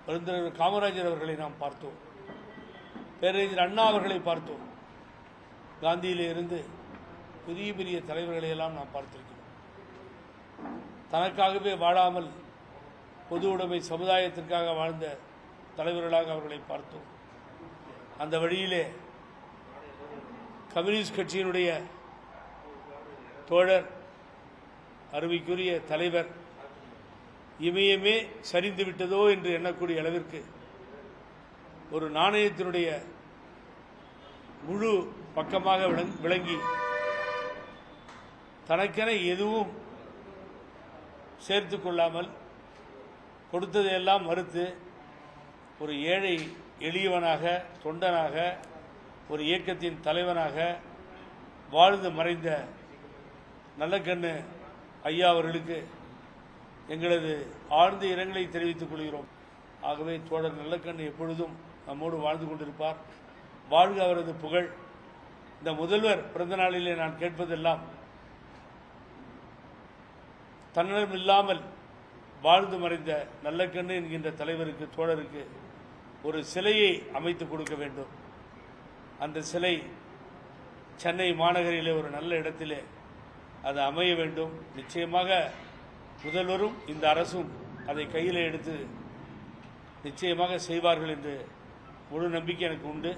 பெருந்தலைவர் காமராஜர் அவர்களை நாம் பார்த்தோம், பேரறிஞர் அண்ணா அவர்களை பார்த்தோம், காந்தியிலே இருந்து பெரிய பெரிய தலைவர்களை எல்லாம் நாம் பார்த்திருக்கிறோம். தனக்காகவே வாழாமல் பொது உடைமை சமுதாயத்திற்காக வாழ்ந்த தலைவர்களாக அவர்களை பார்த்தோம். அந்த வழியிலே கம்யூனிஸ்ட் கட்சியினுடைய தோழர், அருமைக்குரிய தலைவர், இமயமே சரிந்து விட்டதோ என்று எண்ணக்கூடிய அளவிற்கு ஒரு நாணயத்தினுடைய முழு பக்கமாக விளங்கி தனக்கென எதுவும் சேர்த்து கொள்ளாமல் கொடுத்ததையெல்லாம் மறுத்து ஒரு ஏழை எளியவனாக, தொண்டனாக, ஒரு இயக்கத்தின் தலைவனாக வாழ்ந்து மறைந்த நல்லக்கண்ணு ஐயா அவர்களுக்கு எங்களது ஆழ்ந்த இரங்கலை தெரிவித்துக் கொள்கிறோம். ஆகவே தோழர் நல்லக்கண்ணு எப்பொழுதும் நம்மோடு வாழ்ந்து கொண்டிருப்பார். வாழ்க அவரது புகழ். இந்த முதல்வர் பிறந்த நாளிலே நான் கேட்பதெல்லாம், தன்னலம் இல்லாமல் வாழ்ந்து மறைந்த நல்லக்கண்ணு என்கின்ற தலைவருக்கு, தோழருக்கு ஒரு சிலையை அமைத்துக் கொடுக்க வேண்டும். அந்த சிலை சென்னை மாநகரிலே ஒரு நல்ல இடத்திலே அது அமைய வேண்டும். நிச்சயமாக முதல்வரும் இந்த அரசும் அதை கையில் எடுத்து நிச்சயமாக செய்வார்கள் என்று முழு நம்பிக்கை எனக்கு உண்டு.